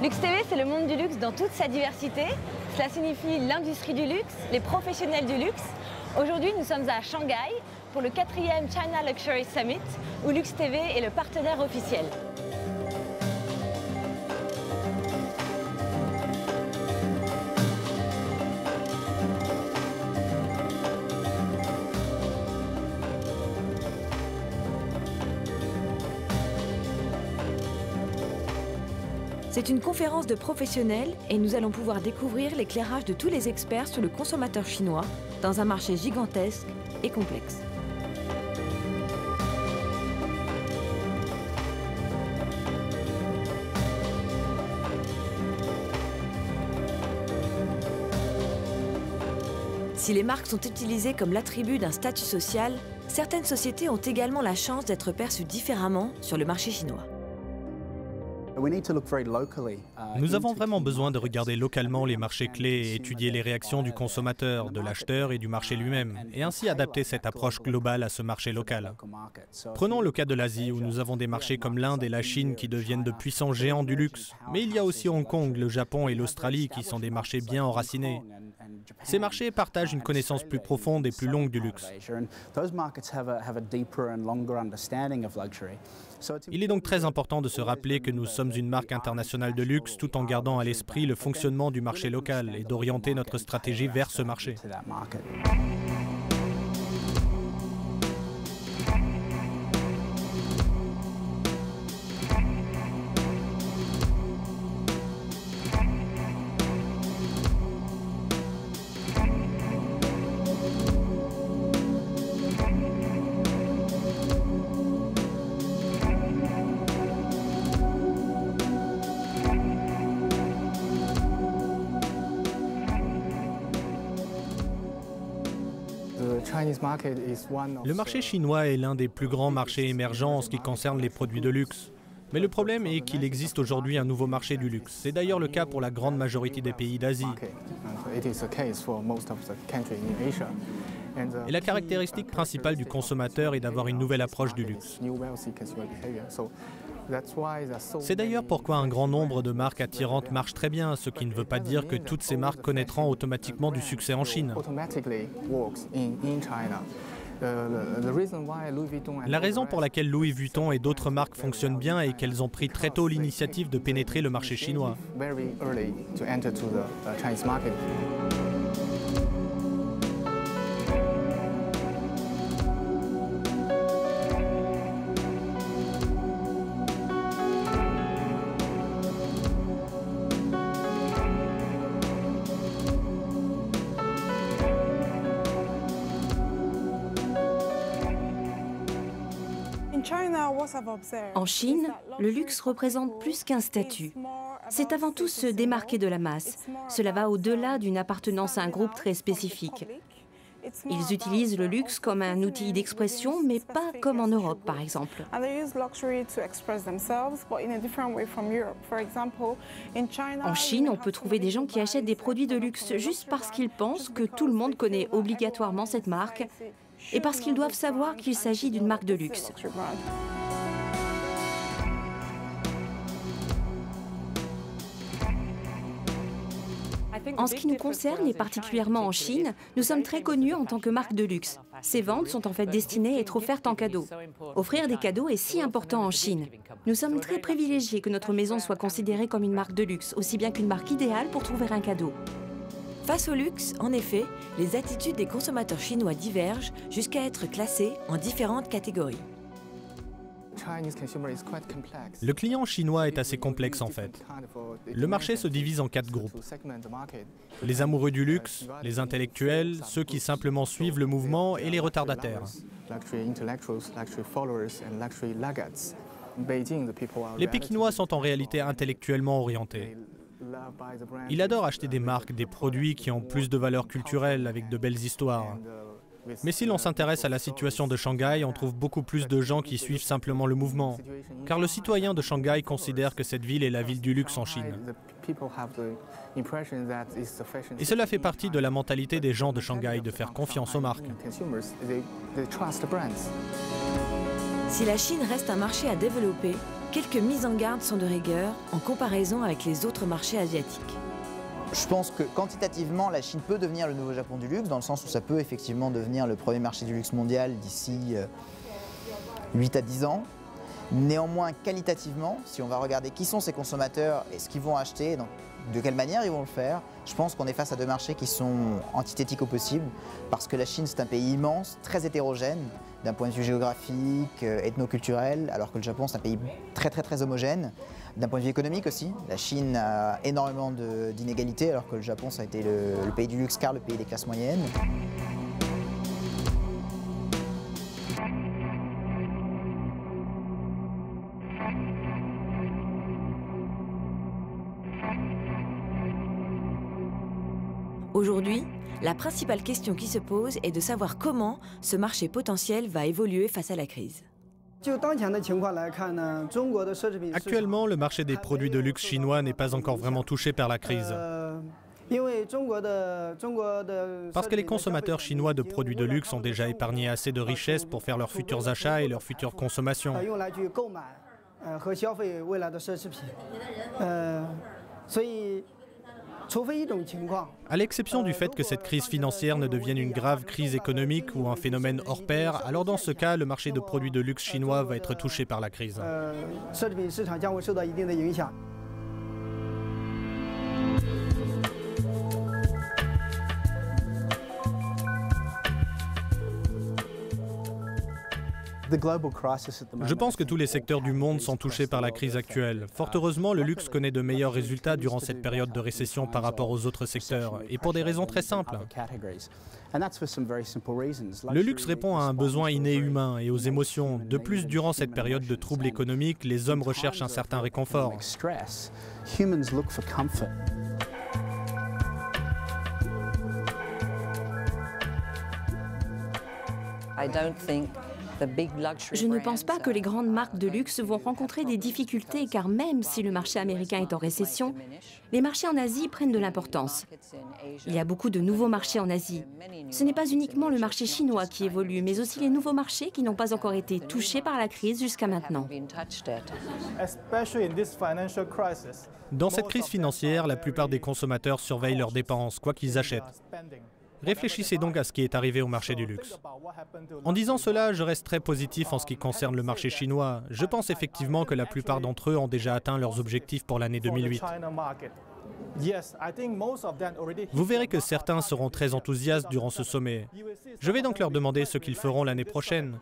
Lux TV, c'est le monde du luxe dans toute sa diversité. Cela signifie l'industrie du luxe, les professionnels du luxe. Aujourd'hui, nous sommes à Shanghai pour le 4e China Luxury Summit, où Lux TV est le partenaire officiel. C'est une conférence de professionnels et nous allons pouvoir découvrir l'éclairage de tous les experts sur le consommateur chinois dans un marché gigantesque et complexe. Si les marques sont utilisées comme l'attribut d'un statut social, certaines sociétés ont également la chance d'être perçues différemment sur le marché chinois. Nous avons vraiment besoin de regarder localement les marchés clés et étudier les réactions du consommateur, de l'acheteur et du marché lui-même, et ainsi adapter cette approche globale à ce marché local. Prenons le cas de l'Asie, où nous avons des marchés comme l'Inde et la Chine qui deviennent de puissants géants du luxe. Mais il y a aussi Hong Kong, le Japon et l'Australie qui sont des marchés bien enracinés. Ces marchés partagent une connaissance plus profonde et plus longue du luxe. Il est donc très important de se rappeler que nous sommes une marque internationale de luxe tout en gardant à l'esprit le fonctionnement du marché local et d'orienter notre stratégie vers ce marché. Le marché chinois est l'un des plus grands marchés émergents en ce qui concerne les produits de luxe. Mais le problème est qu'il existe aujourd'hui un nouveau marché du luxe. C'est d'ailleurs le cas pour la grande majorité des pays d'Asie. Et la caractéristique principale du consommateur est d'avoir une nouvelle approche du luxe. C'est d'ailleurs pourquoi un grand nombre de marques attirantes marchent très bien, ce qui ne veut pas dire que toutes ces marques connaîtront automatiquement du succès en Chine. La raison pour laquelle Louis Vuitton et d'autres marques fonctionnent bien est qu'elles ont pris très tôt l'initiative de pénétrer le marché chinois. En Chine, le luxe représente plus qu'un statut. C'est avant tout se démarquer de la masse. Cela va au-delà d'une appartenance à un groupe très spécifique. Ils utilisent le luxe comme un outil d'expression, mais pas comme en Europe, par exemple. En Chine, on peut trouver des gens qui achètent des produits de luxe juste parce qu'ils pensent que tout le monde connaît obligatoirement cette marque et parce qu'ils doivent savoir qu'il s'agit d'une marque de luxe. En ce qui nous concerne, et particulièrement en Chine, nous sommes très connus en tant que marque de luxe. Ces ventes sont en fait destinées à être offertes en cadeau. Offrir des cadeaux est si important en Chine. Nous sommes très privilégiés que notre maison soit considérée comme une marque de luxe, aussi bien qu'une marque idéale pour trouver un cadeau. Face au luxe, en effet, les attitudes des consommateurs chinois divergent jusqu'à être classés en différentes catégories. Le client chinois est assez complexe en fait. Le marché se divise en 4 groupes. Les amoureux du luxe, les intellectuels, ceux qui simplement suivent le mouvement et les retardataires. Les Pékinois sont en réalité intellectuellement orientés. Ils adorent acheter des marques, des produits qui ont plus de valeur culturelle avec de belles histoires. Mais si l'on s'intéresse à la situation de Shanghai, on trouve beaucoup plus de gens qui suivent simplement le mouvement. Car le citoyen de Shanghai considère que cette ville est la ville du luxe en Chine. Et cela fait partie de la mentalité des gens de Shanghai de faire confiance aux marques. Si la Chine reste un marché à développer, quelques mises en garde sont de rigueur en comparaison avec les autres marchés asiatiques. Je pense que quantitativement, la Chine peut devenir le nouveau Japon du luxe, dans le sens où ça peut effectivement devenir le premier marché du luxe mondial d'ici 8 à 10 ans. Néanmoins, qualitativement, si on va regarder qui sont ces consommateurs et ce qu'ils vont acheter, donc de quelle manière ils vont le faire, je pense qu'on est face à deux marchés qui sont antithétiques au possible, parce que la Chine, c'est un pays immense, très hétérogène, d'un point de vue géographique, ethnoculturel, alors que le Japon, c'est un pays très homogène. D'un point de vue économique aussi, la Chine a énormément d'inégalités, alors que le Japon, ça a été le pays du luxe car le pays des classes moyennes. Aujourd'hui, la principale question qui se pose est de savoir comment ce marché potentiel va évoluer face à la crise. Actuellement, le marché des produits de luxe chinois n'est pas encore vraiment touché par la crise. Parce que les consommateurs chinois de produits de luxe ont déjà épargné assez de richesses pour faire leurs futurs achats et leurs futures consommations. À l'exception du fait que cette crise financière ne devienne une grave crise économique ou un phénomène hors pair, alors dans ce cas, le marché de produits de luxe chinois va être touché par la crise. Je pense que tous les secteurs du monde sont touchés par la crise actuelle. Fort heureusement, le luxe connaît de meilleurs résultats durant cette période de récession par rapport aux autres secteurs, et pour des raisons très simples. Le luxe répond à un besoin inné humain et aux émotions. De plus, durant cette période de troubles économiques, les hommes recherchent un certain réconfort. Je ne pense pas que les grandes marques de luxe vont rencontrer des difficultés, car même si le marché américain est en récession, les marchés en Asie prennent de l'importance. Il y a beaucoup de nouveaux marchés en Asie. Ce n'est pas uniquement le marché chinois qui évolue, mais aussi les nouveaux marchés qui n'ont pas encore été touchés par la crise jusqu'à maintenant. Dans cette crise financière, la plupart des consommateurs surveillent leurs dépenses, quoi qu'ils achètent. Réfléchissez donc à ce qui est arrivé au marché du luxe. En disant cela, je reste très positif en ce qui concerne le marché chinois. Je pense effectivement que la plupart d'entre eux ont déjà atteint leurs objectifs pour l'année 2008. Vous verrez que certains seront très enthousiastes durant ce sommet. Je vais donc leur demander ce qu'ils feront l'année prochaine.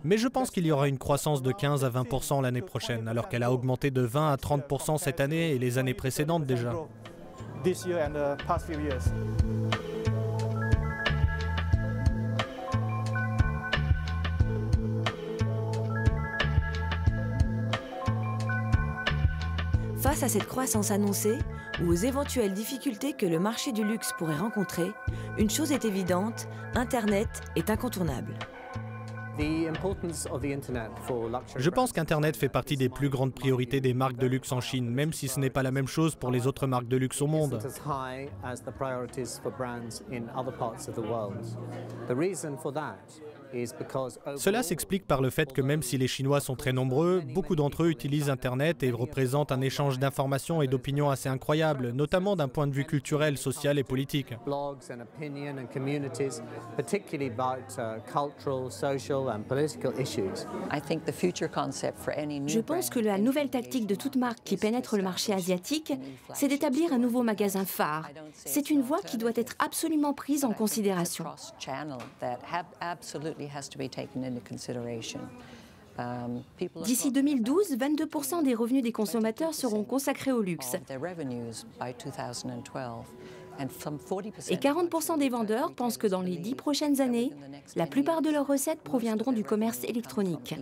Mais je pense qu'il y aura une croissance de 15 à 20% l'année prochaine, alors qu'elle a augmenté de 20 à 30% cette année et les années précédentes déjà. Face à cette croissance annoncée ou aux éventuelles difficultés que le marché du luxe pourrait rencontrer, une chose est évidente, Internet est incontournable. Je pense qu'Internet fait partie des plus grandes priorités des marques de luxe en Chine, même si ce n'est pas la même chose pour les autres marques de luxe au monde. Cela s'explique par le fait que même si les Chinois sont très nombreux, beaucoup d'entre eux utilisent Internet et représentent un échange d'informations et d'opinions assez incroyable, notamment d'un point de vue culturel, social et politique. Je pense que la nouvelle tactique de toute marque qui pénètre le marché asiatique, c'est d'établir un nouveau magasin phare. C'est une voie qui doit être absolument prise en considération. D'ici 2012, 22% des revenus des consommateurs seront consacrés au luxe. Et 40% des vendeurs pensent que dans les 10 prochaines années, la plupart de leurs recettes proviendront du commerce électronique.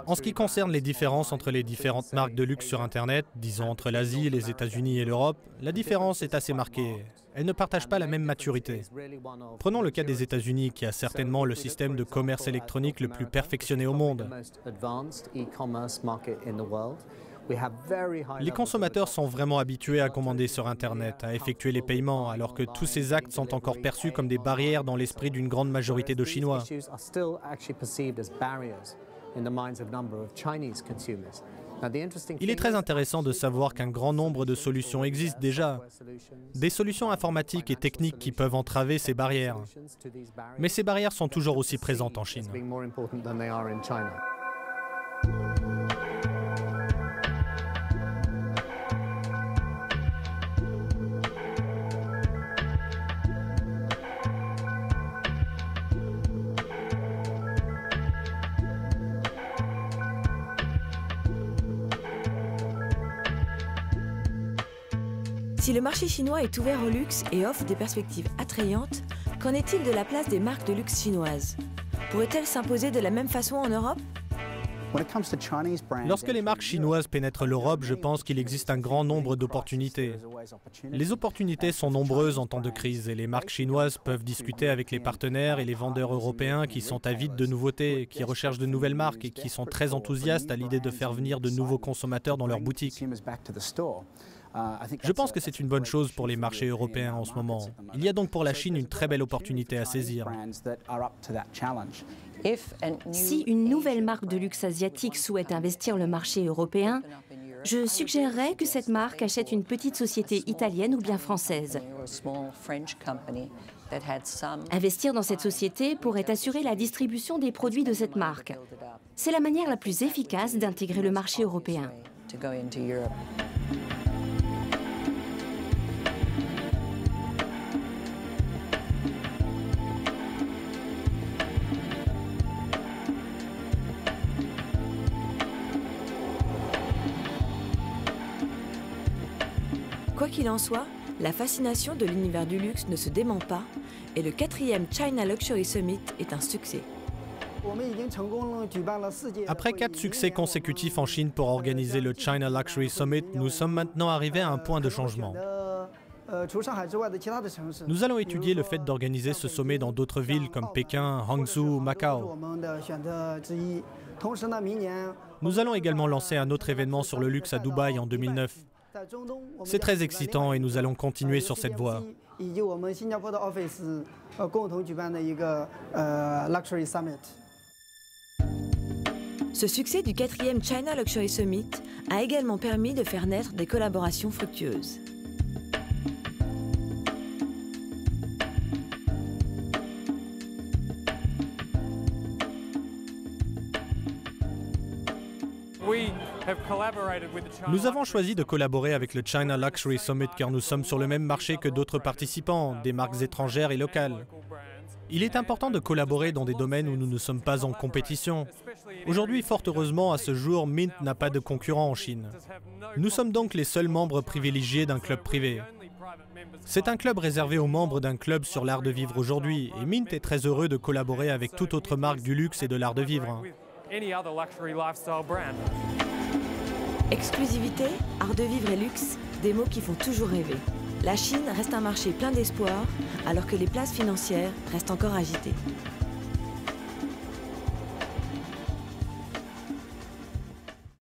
En ce qui concerne les différences entre les différentes marques de luxe sur Internet, disons entre l'Asie, les États-Unis et l'Europe, la différence est assez marquée. Elles ne partagent pas la même maturité. Prenons le cas des États-Unis, qui a certainement le système de commerce électronique le plus perfectionné au monde. Les consommateurs sont vraiment habitués à commander sur Internet, à effectuer les paiements, alors que tous ces actes sont encore perçus comme des barrières dans l'esprit d'une grande majorité de Chinois. Il est très intéressant de savoir qu'un grand nombre de solutions existent déjà. Des solutions informatiques et techniques qui peuvent entraver ces barrières. Mais ces barrières sont toujours aussi présentes en Chine. Si le marché chinois est ouvert au luxe et offre des perspectives attrayantes, qu'en est-il de la place des marques de luxe chinoises? Pourraient-elles s'imposer de la même façon en Europe? Lorsque les marques chinoises pénètrent l'Europe, je pense qu'il existe un grand nombre d'opportunités. Les opportunités sont nombreuses en temps de crise et les marques chinoises peuvent discuter avec les partenaires et les vendeurs européens qui sont avides de nouveautés, qui recherchent de nouvelles marques et qui sont très enthousiastes à l'idée de faire venir de nouveaux consommateurs dans leurs boutiques. Je pense que c'est une bonne chose pour les marchés européens en ce moment. Il y a donc pour la Chine une très belle opportunité à saisir. Si une nouvelle marque de luxe asiatique souhaite investir le marché européen, je suggérerais que cette marque achète une petite société italienne ou bien française. Investir dans cette société pourrait assurer la distribution des produits de cette marque. C'est la manière la plus efficace d'intégrer le marché européen. Quoi qu'il en soit, la fascination de l'univers du luxe ne se dément pas et le 4e China Luxury Summit est un succès. Après 4 succès consécutifs en Chine pour organiser le China Luxury Summit, nous sommes maintenant arrivés à un point de changement. Nous allons étudier le fait d'organiser ce sommet dans d'autres villes comme Pékin, Hangzhou, Macao. Nous allons également lancer un autre événement sur le luxe à Dubaï en 2009. C'est très excitant et nous allons continuer sur cette voie. Ce succès du 4e China Luxury Summit a également permis de faire naître des collaborations fructueuses. Nous avons choisi de collaborer avec le China Luxury Summit car nous sommes sur le même marché que d'autres participants, des marques étrangères et locales. Il est important de collaborer dans des domaines où nous ne sommes pas en compétition. Aujourd'hui, fort heureusement, à ce jour, Mint n'a pas de concurrent en Chine. Nous sommes donc les seuls membres privilégiés d'un club privé. C'est un club réservé aux membres d'un club sur l'art de vivre aujourd'hui et Mint est très heureux de collaborer avec toute autre marque du luxe et de l'art de vivre. Exclusivité, art de vivre et luxe, des mots qui font toujours rêver. La Chine reste un marché plein d'espoir, alors que les places financières restent encore agitées.